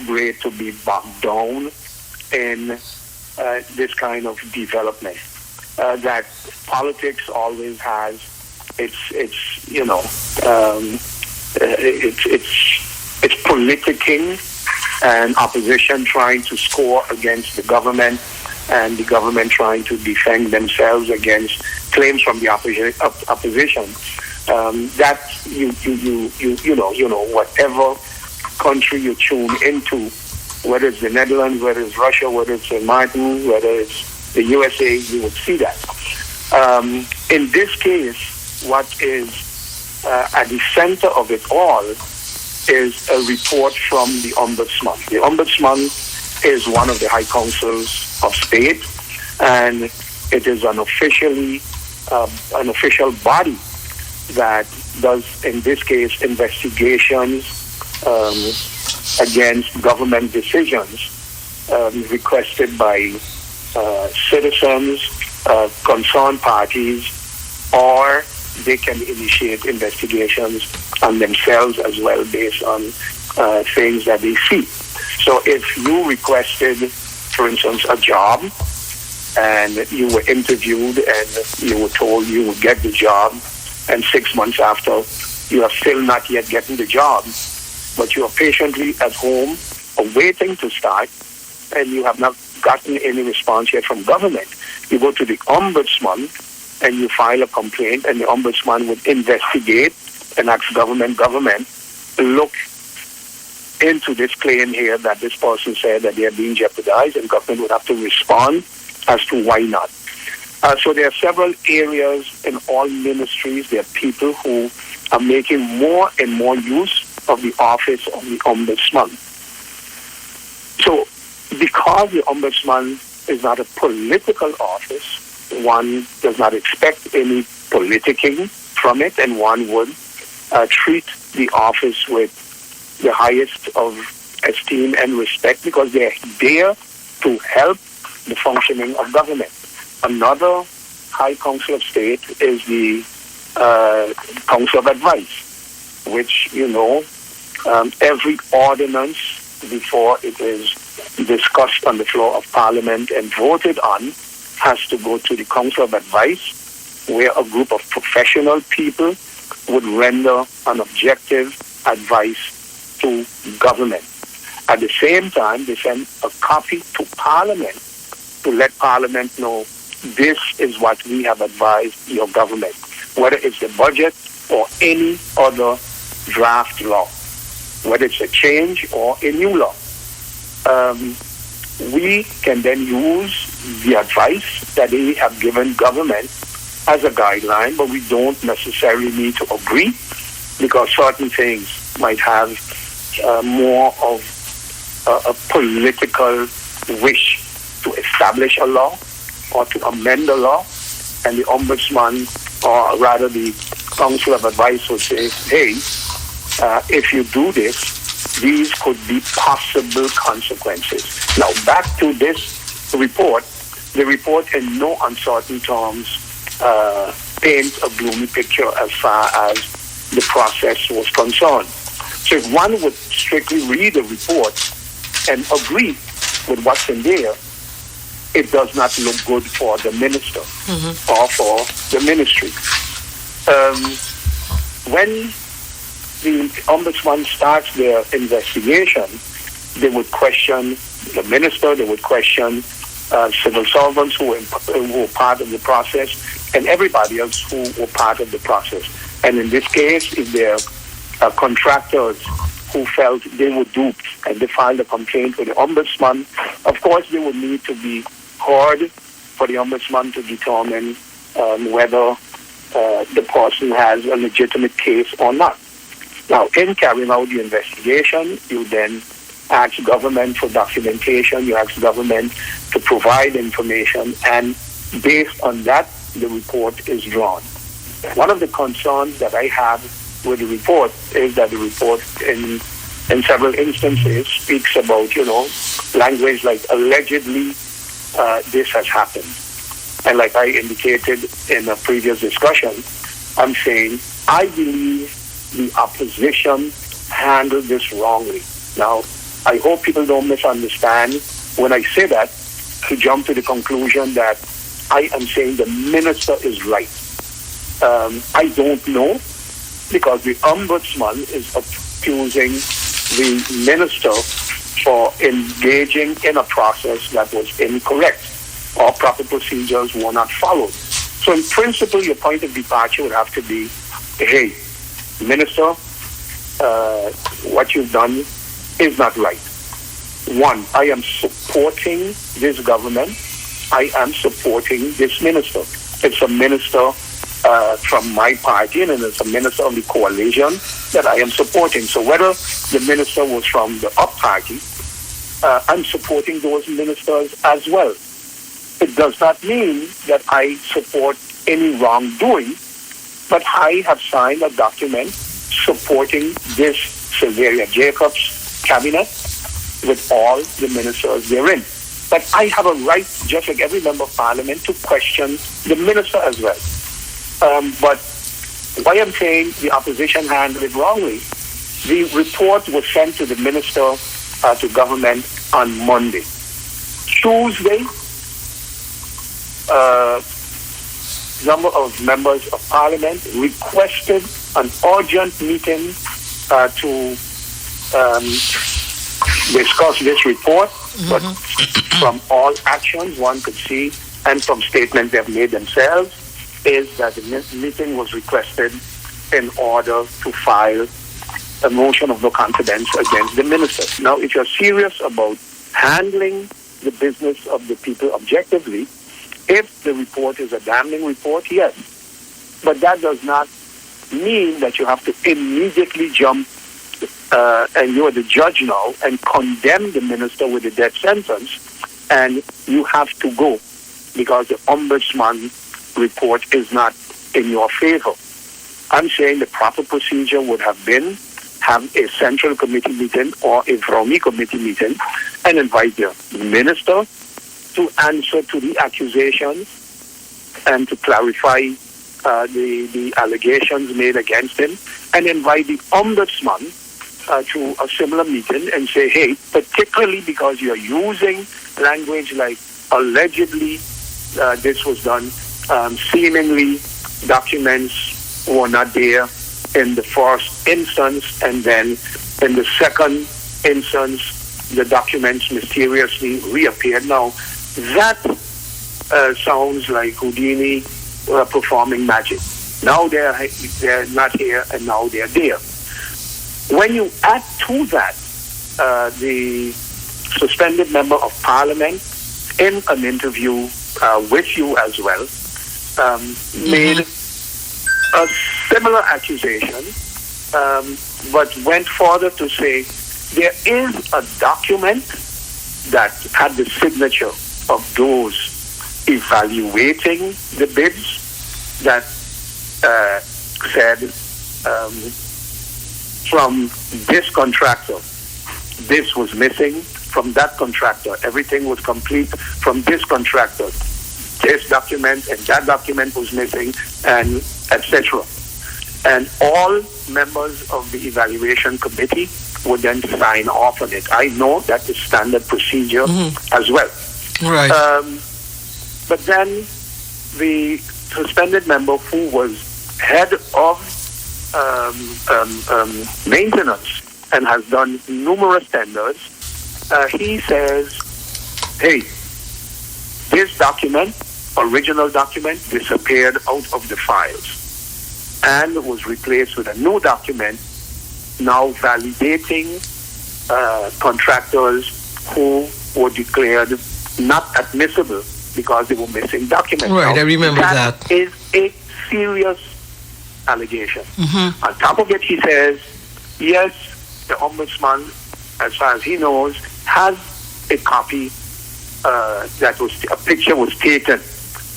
great to be bogged down in this kind of development. That politics always has it's politicking and opposition trying to score against the government, and the government trying to defend themselves against claims from the opposition. That whatever country you tune into, whether it's the Netherlands, whether it's Russia, whether it's St. Martin, whether it's the USA, you would see that. In this case, what is at the center of it all is a report from the Ombudsman. The Ombudsman is one of the high councils of state, and it is an official body that does, in this case, investigations against government decisions requested by citizens, concerned parties, or they can initiate investigations on themselves as well based on things that they see. So if you requested, for instance, a job, and you were interviewed and you were told you would get the job, and 6 months after, you are still not yet getting the job, but you are patiently at home awaiting to start, and you have not gotten any response yet from government, you go to the Ombudsman and you file a complaint, and the Ombudsman would investigate and ask government, look into this claim here that this person said that they are being jeopardized, and government would have to respond as to why not. So there are several areas in all ministries. There are people who are making more and more use of the office of the Ombudsman. So because the Ombudsman is not a political office, one does not expect any politicking from it, and one would treat the office with the highest of esteem and respect, because they're there to help the functioning of government. Another High Council of State is the Council of Advice, which, every ordinance before it is discussed on the floor of Parliament and voted on has to go to the Council of Advice, where a group of professional people would render an objective advice to government. At the same time, they send a copy to Parliament to let Parliament know this is what we have advised your government, whether it's the budget or any other draft law, whether it's a change or a new law. We can then use the advice that they have given government as a guideline, but we don't necessarily need to agree, because certain things might have more of a political wish to establish a law or to amend a law, and the Ombudsman, or rather the Council of Advice, would say, hey, if you do this, these could be possible consequences. Now, back to this report. The report in no uncertain terms paints a gloomy picture as far as the process was concerned. So if one would strictly read the report and agree with what's in there, it does not look good for the minister or for the ministry. When the Ombudsman starts their investigation, they would question the minister, they would question civil servants who were part of the process, and everybody else who were part of the process. And in this case, if there are contractors who felt they were duped and they filed a complaint with the Ombudsman, of course they would need to be heard for the Ombudsman to determine whether the person has a legitimate case or not. Now, in carrying out the investigation, you then ask government for documentation, you ask government to provide information, and based on that, the report is drawn. One of the concerns that I have with the report is that the report in several instances speaks about, language like allegedly this has happened. And like I indicated in a previous discussion, I'm saying I believe the opposition handled this wrongly. Now, I hope people don't misunderstand when I say that, to jump to the conclusion that I am saying the minister is right. I don't know, because the ombudsman is accusing the minister for engaging in a process that was incorrect, or proper procedures were not followed. So in principle, your point of departure would have to be, hey, minister, what you've done is not right. One, I am supporting this government. I am supporting this minister. It's a minister from my party, and it's a minister of the coalition that I am supporting. So whether the minister was from the up party, I'm supporting those ministers as well. It does not mean that I support any wrongdoing, but I have signed a document supporting this Sylvia Jacobs cabinet with all the ministers therein. But I have a right, just like every member of parliament, to question the minister as well. But why I'm saying the opposition handled it wrongly, the report was sent to the minister, to government on Monday. Tuesday, number of members of parliament requested an urgent meeting to discuss this report, but from all actions one could see, and from statements they've made themselves, is that the meeting was requested in order to file a motion of no confidence against the minister. Now, if you're serious about handling the business of the people objectively, if the report is a damning report, yes. But that does not mean that you have to immediately jump, and you're the judge now, and condemn the minister with a death sentence, and you have to go because the ombudsman report is not in your favor. I'm saying the proper procedure would have been have a central committee meeting or a Vromi committee meeting and invite the minister to answer to the accusations and to clarify the allegations made against him, and invite the ombudsman to a similar meeting and say, hey, particularly because you're using language like allegedly this was done, seemingly documents were not there in the first instance, and then in the second instance the documents mysteriously reappeared. Now, that sounds like Houdini performing magic. Now they're not here, and now they're there. When you add to that the suspended member of parliament in an interview with you as well made a similar accusation, but went further to say there is a document that had the signature of those evaluating the bids that said from this contractor this was missing, from that contractor everything was complete, from this contractor this document and that document was missing, and etc. And all members of the evaluation committee would then sign off on it. I know that is standard procedure as well. Right. But then the suspended member who was head of maintenance and has done numerous tenders, he says, hey, this document, original document, disappeared out of the files and was replaced with a new document now validating contractors who were declared not admissible because they were missing documents. Right, now, I remember that. That is a serious allegation. On top of it, he says, yes, the ombudsman, as far as he knows, has a copy that was, a picture was taken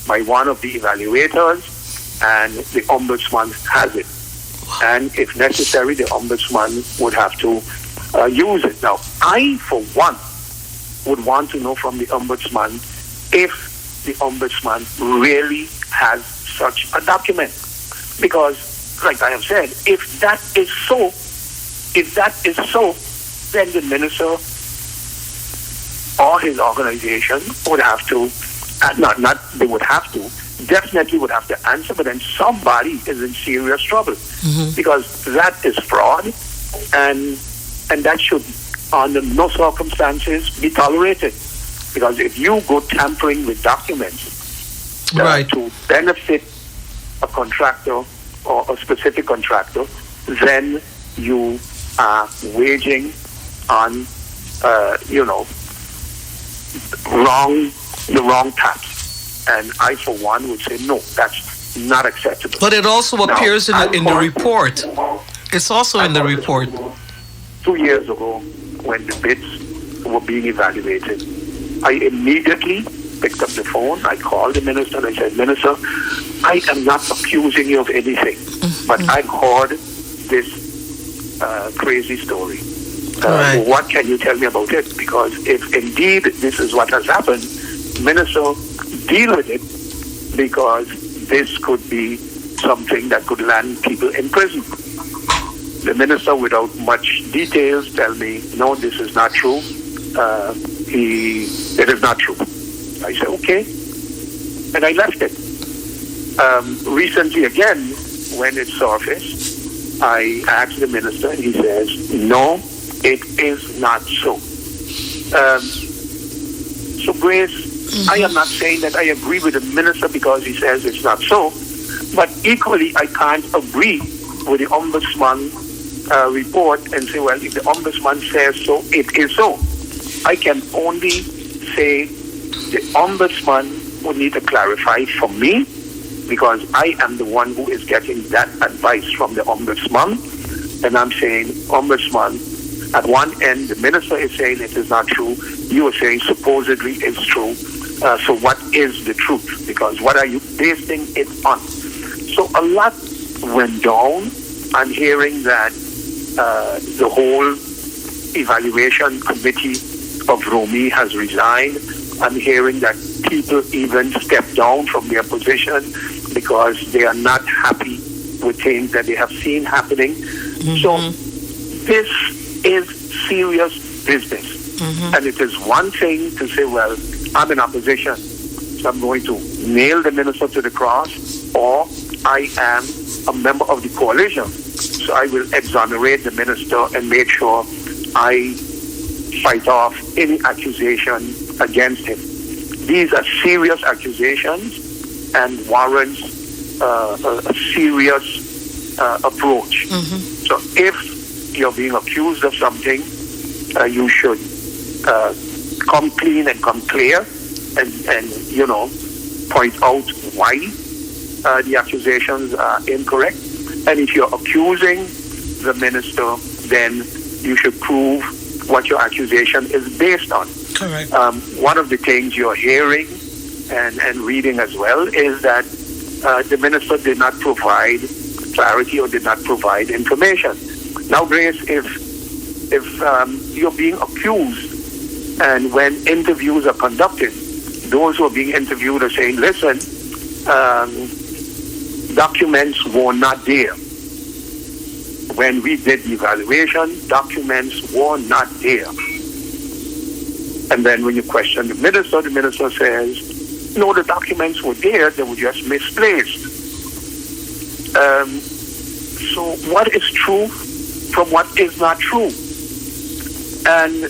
by one of the evaluators, and the ombudsman has it. And if necessary, the ombudsman would have to use it. Now, I, for one, would want to know from the ombudsman if the ombudsman really has such a document. Because, like I have said, if that is so, then the minister his organization would have to, not they would have to, definitely would have to answer, but then somebody is in serious trouble because that is fraud, and that should, under no circumstances, be tolerated. Because if you go tampering with documents to benefit a contractor or a specific contractor, then you are waging on, the wrong tax. And I, for one, would say no, that's not acceptable. But it also appears in the report. It's also in the report. 2 years ago, when the bids were being evaluated, I immediately picked up the phone. I called the minister and I said, Minister, I am not accusing you of anything, but I've heard this crazy story. What can you tell me about it? Because if indeed this is what has happened, Minister, deal with it, because this could be something that could land people in prison. The minister, without much details, tell me, no, this is not true. It is not true. I said, okay. And I left it. Recently, again, when it surfaced, I asked the minister, and he says, no, it is not so. So, Grace, I am not saying that I agree with the minister because he says it's not so, but equally, I can't agree with the ombudsman report and say, well, if the ombudsman says so, it is so. I can only say the ombudsman would need to clarify for me, because I am the one who is getting that advice from the ombudsman. And I'm saying, ombudsman, at one end, the minister is saying it is not true. You are saying supposedly it's true. So what is the truth? Because what are you basing it on? So a lot went down. I'm hearing that the whole evaluation committee of Romy has resigned. I'm hearing that people even stepped down from their position because they are not happy with things that they have seen happening. So this is serious business. And it is one thing to say, well, I'm in opposition, so I'm going to nail the minister to the cross, or I am a member of the coalition, so I will exonerate the minister and make sure I fight off any accusation against him. These are serious accusations and warrants a serious approach. So if you're being accused of something, you should come clean and come clear and point out why the accusations are incorrect. And if you're accusing the minister, then you should prove what your accusation is based on. Correct. One of the things you're hearing and reading as well is that the minister did not provide clarity or did not provide information. Now, Grace, if you're being accused, and when interviews are conducted, those who are being interviewed are saying, listen, documents were not there. When we did the evaluation, documents were not there. And then when you question the minister says, no, the documents were there, they were just misplaced. So what is true from what is not true? And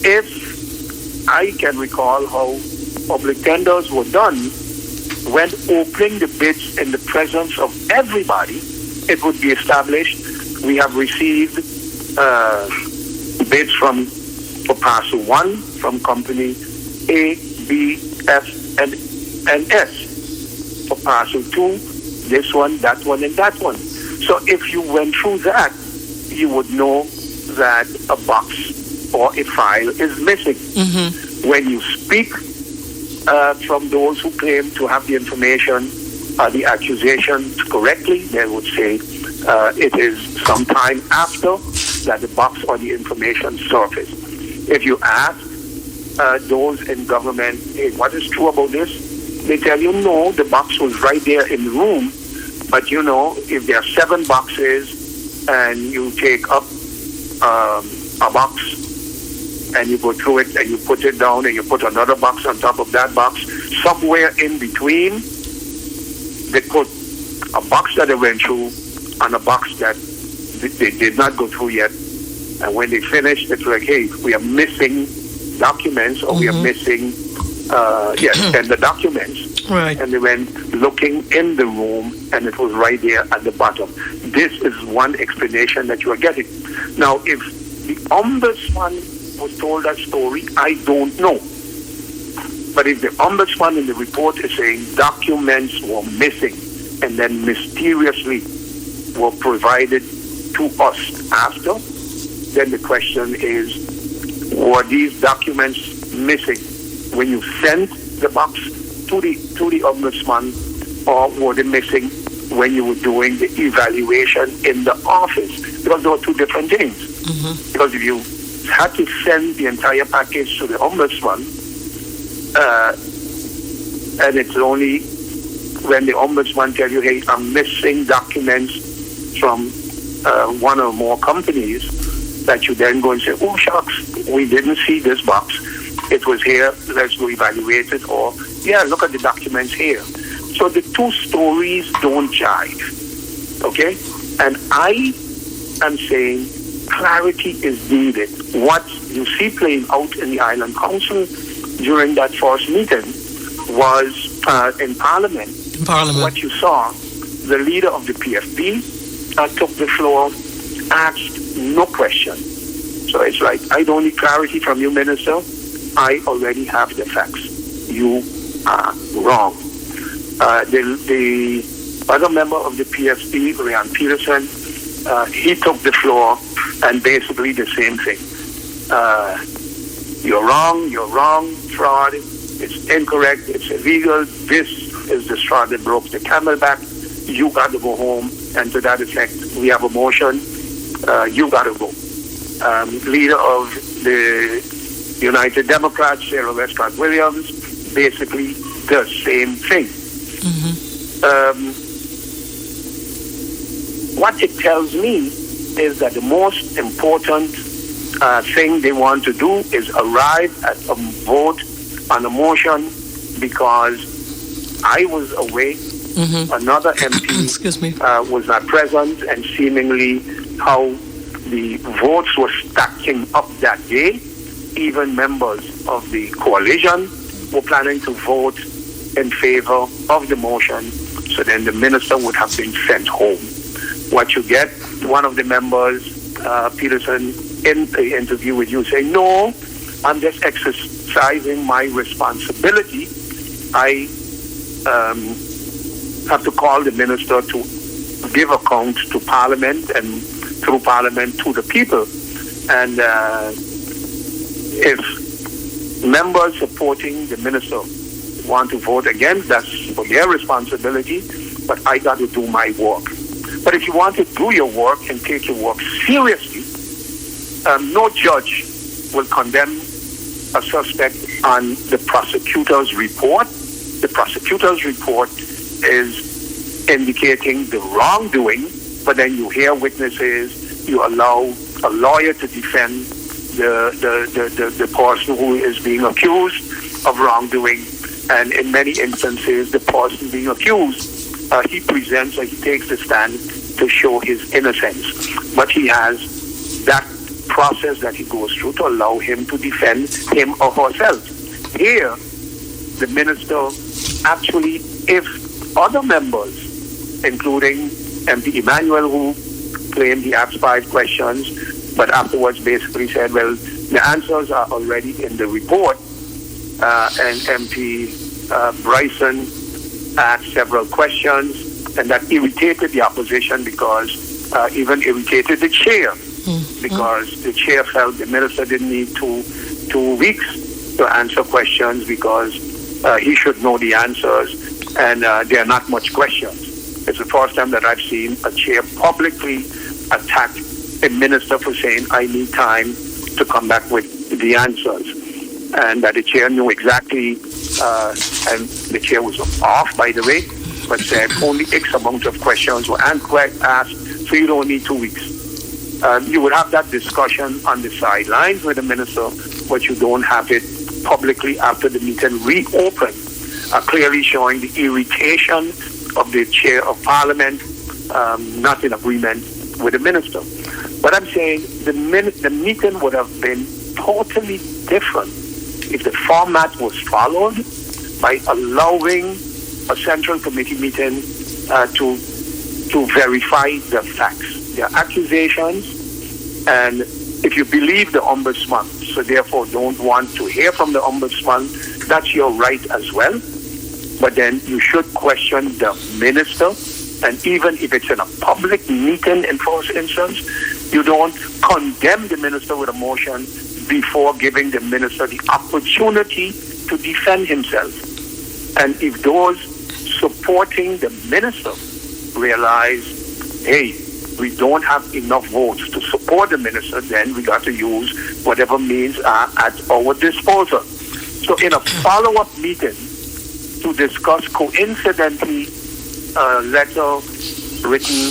if I can recall how public tenders were done, when opening the bids in the presence of everybody, it would be established we have received bids for parcel 1 from company A, B, F, and S. For parcel 2, this one, that one, and that one. So if you went through that, you would know that a box or a file is missing. When you speak from those who claim to have the information, the accusations correctly, they would say it is sometime after that the box or the information surfaced. If you ask those in government, hey, what is true about this? They tell you, no, the box was right there in the room. But, if there are 7 boxes and you take up a box and you go through it and you put it down and you put another box on top of that box. Somewhere in between, they put a box that they went through and a box that they did not go through yet. And when they finished, it's like, hey, we are missing documents, or we are missing, the documents. Right. And they went looking in the room, and it was right there at the bottom. This is one explanation that you are getting. Now, if the ombudsman was told that story, I don't know. But if the ombudsman in the report is saying documents were missing and then mysteriously were provided to us after, then the question is, were these documents missing when you sent the box to the ombudsman, or were they missing when you were doing the evaluation in the office? Because there were two different things. Because if you had to send the entire package to the ombudsman, and it's only when the ombudsman tells you, hey, I'm missing documents from one or more companies, that you then go and say, oh, shucks, we didn't see this box. It was here, let's go evaluate it, or, yeah, look at the documents here. So the two stories don't jive, okay? And I am saying clarity is needed. What you see playing out in the Island Council during that first meeting was in Parliament. What you saw, the leader of the PFP took the floor, asked no question. So it's like, I don't need clarity from you, Minister. I already have the facts. You are wrong. The other member of the PFP, Ryan Peterson, he took the floor and basically the same thing. You're wrong, fraud, it's incorrect, it's illegal, this is the straw that broke the camel back, you got to go home, and to that effect, we have a motion, you got to go. Leader of the United Democrats, Sarah Westcott Williams, basically the same thing. What it tells me is that the most important thing they want to do is arrive at a vote on a motion, because I was away, another MP was not present, and seemingly how the votes were stacking up that day. Even members of the coalition were planning to vote in favor of the motion, so then the minister would have been sent home. What you get, one of the members, Peterson, in the interview with you, saying, no, I'm just exercising my responsibility. I have to call the minister to give account to Parliament and through Parliament to the people. And if members supporting the minister want to vote against, that's for their responsibility, but I got to do my work. But if you want to do your work and take your work seriously, no judge will condemn a suspect on the prosecutor's report. The prosecutor's report is indicating the wrongdoing, but then you hear witnesses, you allow a lawyer to defend the person who is being accused of wrongdoing, and in many instances, the person being accused, he presents or he takes the stand to show his innocence. But he has that process that he goes through to allow him to defend him or herself. Here, the minister actually, if other members, including MP Emmanuel, who claimed he asked 5 questions, but afterwards basically said, well, the answers are already in the report, and MP Bryson asked several questions, and that irritated the opposition, because even irritated the chair, because the chair felt the minister didn't need two weeks to answer questions, because he should know the answers, and there are not much questions. It's the first time that I've seen a chair publicly attack a minister for saying, I need time to come back with the answers. And that the chair knew exactly, and the chair was off, by the way, but said only X amount of questions were asked, so you don't need 2 weeks. You would have that discussion on the sidelines with the minister, but you don't have it publicly after the meeting reopened, clearly showing the irritation of the chair of parliament, not in agreement with the minister. But I'm saying the meeting would have been totally different if the format was followed by allowing a central committee meeting to verify the facts. There are accusations, and if you believe the ombudsman, so therefore don't want to hear from the ombudsman, that's your right as well. But then you should question the minister, and even if it's in a public meeting in first instance, you don't condemn the minister with a motion before giving the minister the opportunity to defend himself. And if those supporting the minister realize, hey, we don't have enough votes to support the minister, then we got to use whatever means are at our disposal. So in a follow-up meeting to discuss coincidentally a letter written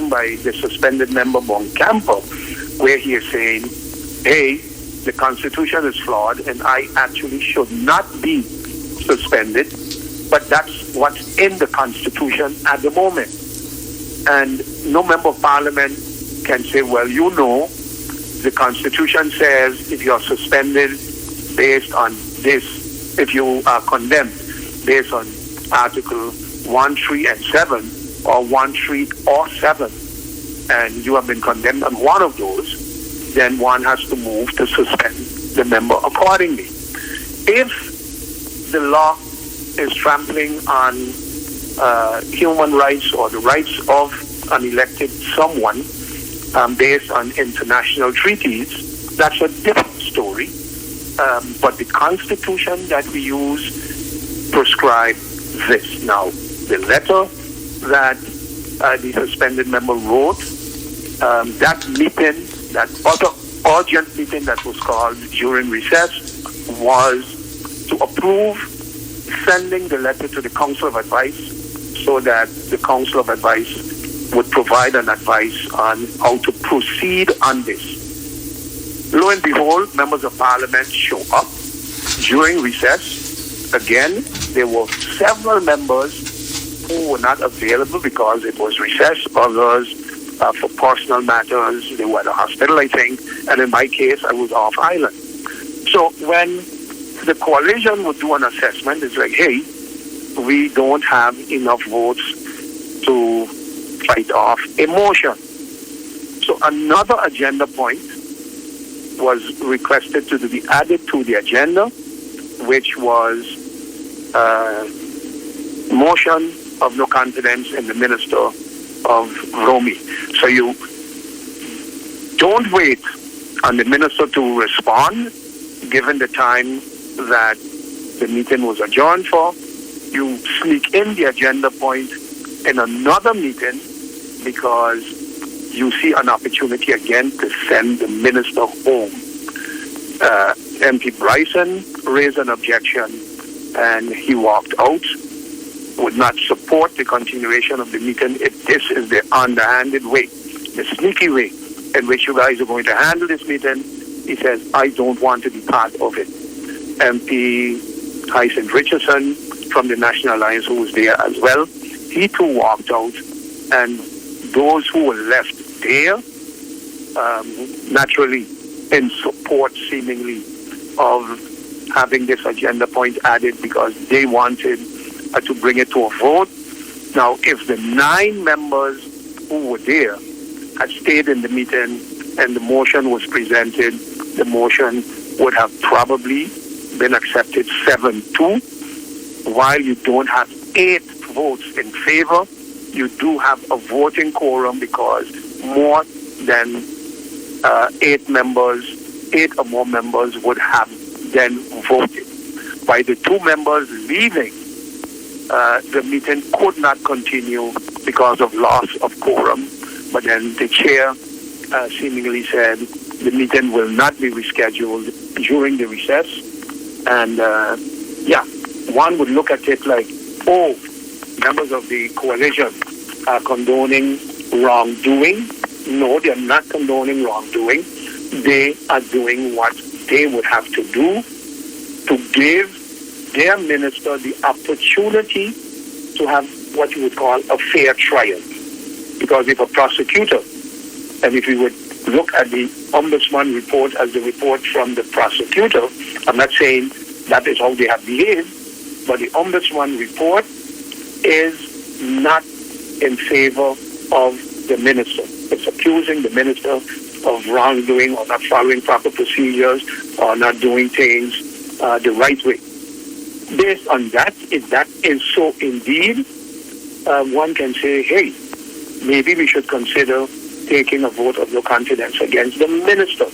by the suspended member Boncampo, where he is saying, hey, the Constitution is flawed and I actually should not be suspended, but that's what's in the Constitution at the moment. And no member of parliament can say, well, you know, the Constitution says if you're suspended based on this, if you are condemned based on Article 1, 3, and 7, or 1, 3, or 7, and you have been condemned on one of those, then one has to move to suspend the member accordingly. If the law is trampling on human rights or the rights of an elected someone based on international treaties, that's a different story. But the Constitution that we use prescribes this. Now, the letter that the suspended member wrote, that meeting, that other urgent meeting that was called during recess, was to approve sending the letter to the Council of Advice so that the Council of Advice would provide an advice on how to proceed on this. Lo and behold, members of parliament show up during recess. Again, there were several members who were not available because it was recess, others for personal matters. They were at a hospital, I think, and in my case, I was off island. So when the coalition would do an assessment, it's like, hey, we don't have enough votes to fight off a motion. So another agenda point was requested to be added to the agenda, which was motion of no confidence in the Minister of Romy. So you don't wait on the minister to respond, given the time that the meeting was adjourned for. You sneak in the agenda point in another meeting because you see an opportunity again to send the minister home. MP Bryson raised an objection and he walked out, would not support the continuation of the meeting if this is the underhanded way, the sneaky way in which you guys are going to handle this meeting. He says, I don't want to be part of it. MP Hyacinth Richardson from the National Alliance, who was there as well, he too walked out, and those who were left there, naturally in support seemingly of having this agenda point added because they wanted to bring it to a vote. Now, if the 9 members who were there had stayed in the meeting and the motion was presented, the motion would have probably been accepted 7-2. While you don't have 8 votes in favor, you do have a voting quorum because more than 8 members, 8 or more members would have then voted. By the 2 members leaving, the meeting could not continue because of loss of quorum. But then the chair seemingly said the meeting will not be rescheduled during the recess. And one would look at it like, oh, members of the coalition are condoning wrongdoing. No, they are not condoning wrongdoing. They are doing what they would have to do to give their minister the opportunity to have what you would call a fair trial. Because if a prosecutor, and if you would look at the Ombudsman report as the report from the prosecutor, I'm not saying that is how they have behaved, but the Ombudsman report is not in favor of the minister. It's accusing the minister of wrongdoing or not following proper procedures or not doing things the right way. Based on that, if that is so indeed, one can say, hey, maybe we should consider taking a vote of no confidence against the minister.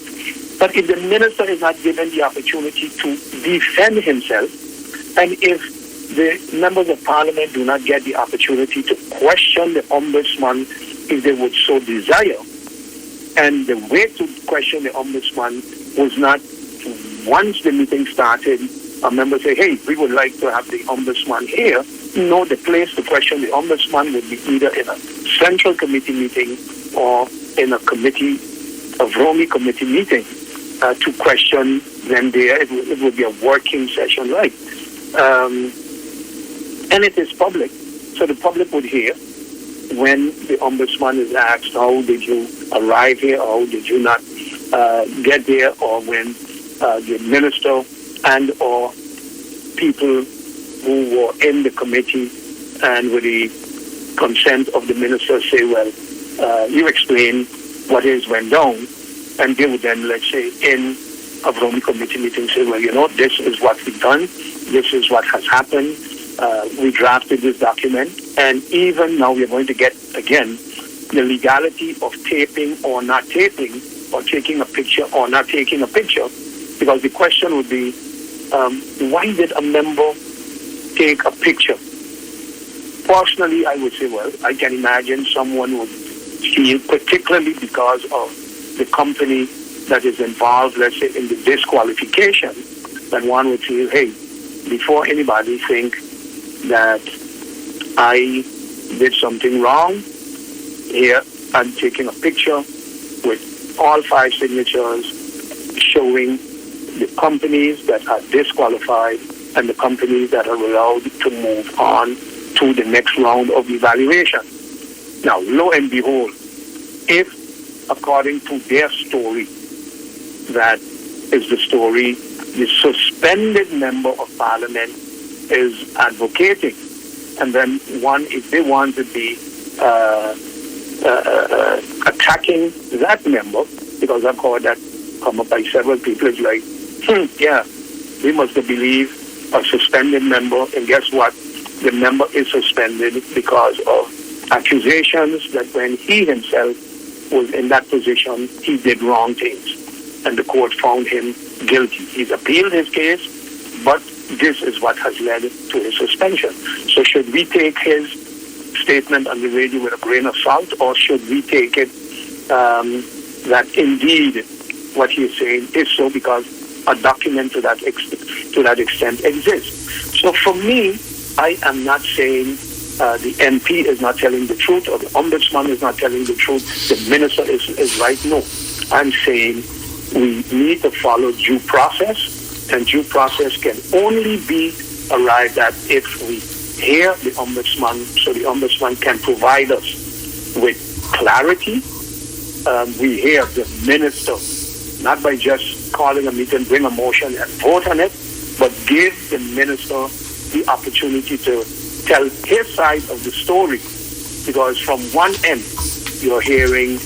But if the minister is not given the opportunity to defend himself, and if the members of parliament do not get the opportunity to question the ombudsman if they would so desire, and the way to question the ombudsman was not once the meeting started, a member say, hey, we would like to have the ombudsman here. No, the place to question the ombudsman would be either in a central committee meeting or in a committee, a VROMI committee meeting to question them there. It would be a working session, right? And it is public, so the public would hear when the ombudsman is asked, how did you arrive here, or how did you not get there, or when the minister and or people who were in the committee and with the consent of the minister say, well, you explain what is went down, and they would then, let's say, in a VROMI committee meeting say, well, you know, this is what we've done, this is what has happened, we drafted this document, and even now we're going to get, again, the legality of taping or not taping, or taking a picture or not taking a picture, because the question would be, why did a member take a picture? Personally, I would say, well, I can imagine someone would feel, particularly because of the company that is involved, let's say, in the disqualification, that one would feel, hey, before anybody think that I did something wrong, here I'm taking a picture with all 5 signatures showing the companies that are disqualified and the companies that are allowed to move on to the next round of evaluation. Now, lo and behold, if, according to their story, that is the story the suspended member of parliament is advocating, and then one, if they want to be attacking that member, because I've heard that come up by several people, it's like, yeah, we must believe a suspended member, and guess what? The member is suspended because of accusations that when he himself was in that position, he did wrong things, and the court found him guilty. He's appealed his case, but this is what has led to his suspension. So should we take his statement on the radio with a grain of salt, or should we take it that indeed what he is saying is so because a document to that extent exists? So for me, I am not saying the MP is not telling the truth or the ombudsman is not telling the truth, the minister is right. No, I'm saying we need to follow due process, and due process can only be arrived at if we hear the ombudsman, so the ombudsman can provide us with clarity. We hear the minister, not by just calling a meeting, bring a motion and vote on it, but give the minister the opportunity to tell his side of the story. Because from one end, you're hearing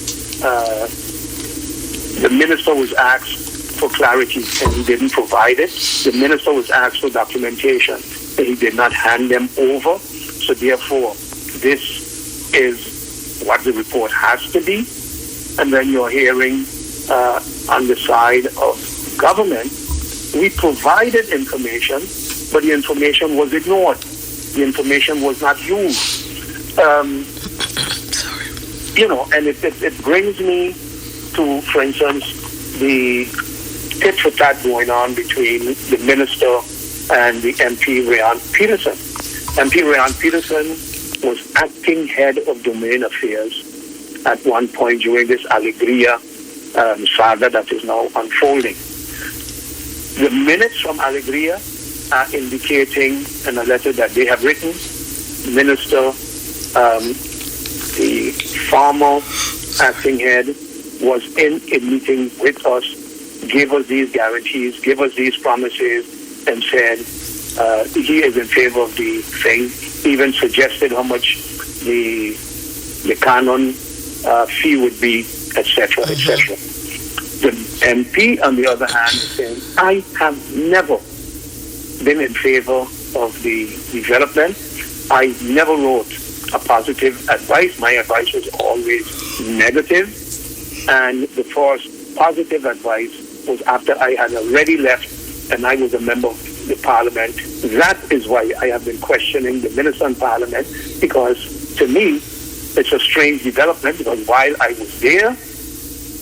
the minister was asked for clarity and he didn't provide it. The minister was asked for documentation and he did not hand them over. So therefore, this is what the report has to be. And then you're hearing on the side of government, we provided information, but the information was ignored. The information was not used. You know, and it brings me to, for instance, the tit for tat going on between the minister and the MP Rayan Peterson. MP Rayan Peterson was acting head of domain affairs at one point during this Alegria saga that is now unfolding. The minutes from Alegria are indicating in a letter that they have written, Minister, the former acting head, was in a meeting with us, gave us these guarantees, gave us these promises, and said he is in favor of the thing, even suggested how much the canon fee would be, etc., etc. The MP, on the other hand, is saying, I have never been in favor of the development. I never wrote a positive advice. My advice was always negative. And the first positive advice was after I had already left and I was a member of the parliament. That is why I have been questioning the minister in parliament, because to me, it's a strange development, because while I was there,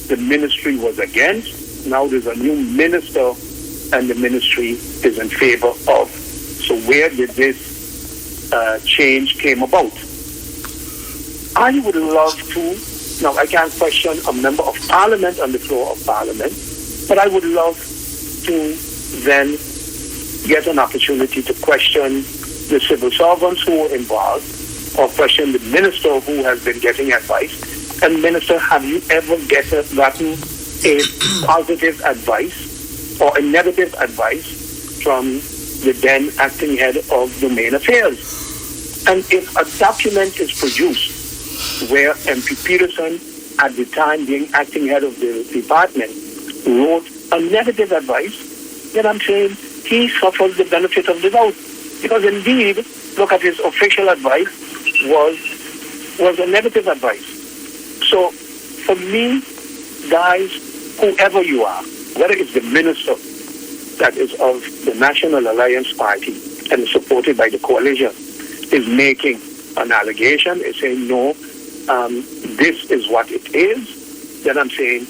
the ministry was against. Now there's a new minister and the ministry is in favor of. So where did this change came about? I would love to, now I can't question a member of parliament on the floor of parliament, but I would love to then get an opportunity to question the civil servants who were involved, or question the minister who has been getting advice. And minister, have you ever gotten a positive advice or a negative advice from the then acting head of domain affairs? And if a document is produced where MP Peterson, at the time being acting head of the department, wrote a negative advice, then I'm saying he suffers the benefit of the doubt. Because indeed, look at his official advice was a negative advice. So for me, guys, whoever you are, whether it's the minister that is of the National Alliance Party and is supported by the coalition, is making an allegation, is saying, no, this is what it is, then I'm saying,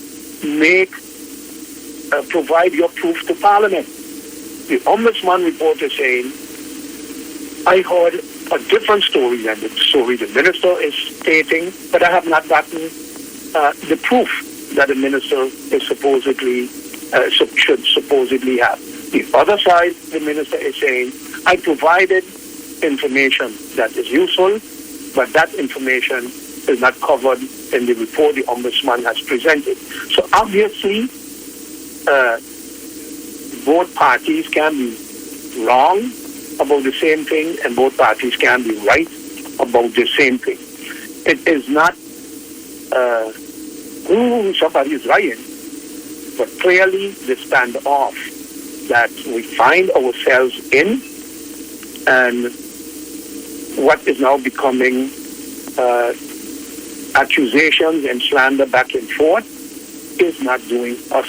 provide your proof to Parliament. The Ombudsman report is saying, I heard a different story than the story the minister is stating, but I have not gotten the proof that the minister is supposedly should supposedly have. The other side, the minister is saying, I provided information that is useful, but that information is not covered in the report the Ombudsman has presented. So obviously, both parties can be wrong about the same thing, and both parties can be right about the same thing. It is not who somebody is lying, but clearly the standoff that we find ourselves in, and what is now becoming accusations and slander back and forth, is not doing us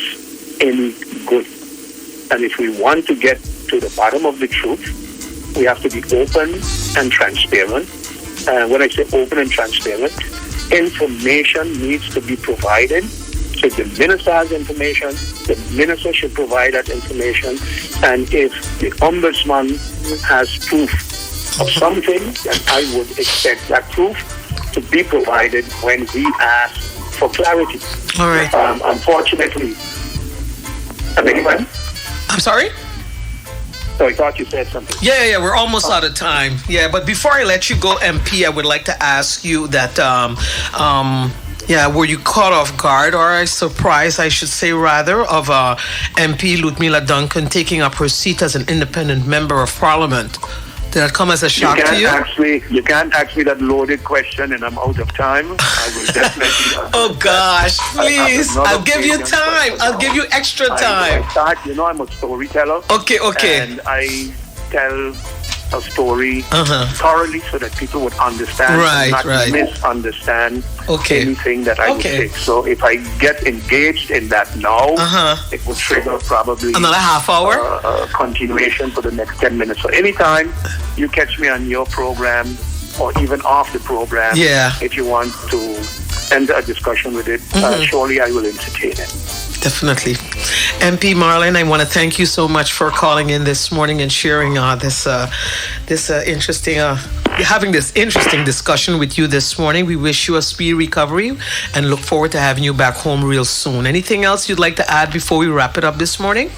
any good. And if we want to get to the bottom of the truth, we have to be open and transparent. When I say open and transparent, information needs to be provided. So if the minister has information, the minister should provide that information. And if the Ombudsman has proof of something, then I would expect that proof to be provided when we ask for clarity. All right. Unfortunately, I'm sorry? So I thought you said something. Yeah, we're almost out of time. Yeah, but before I let you go, MP, I would like to ask you that, were you caught off guard or surprised, I should say rather, of MP Ludmila Duncan taking up her seat as an independent member of Parliament? Did that come as a shock to you? You can't ask me that loaded question, and I'm out of time. I will definitely. Oh gosh, please! I'll give you time. I'll give you extra time. I'm a storyteller. Okay. And I tell a story thoroughly so that people would understand, and not misunderstand anything that I would say. So if I get engaged in that now, it will trigger probably another half hour continuation for the next 10 minutes. So anytime you catch me on your program or even off the program, if you want to end a discussion with it, surely I will entertain it. Definitely. MP Marlin, I want to thank you so much for calling in this morning and sharing this interesting having this interesting discussion with you this morning. We wish you a speedy recovery and look forward to having you back home real soon. Anything else you'd like to add before we wrap it up this morning?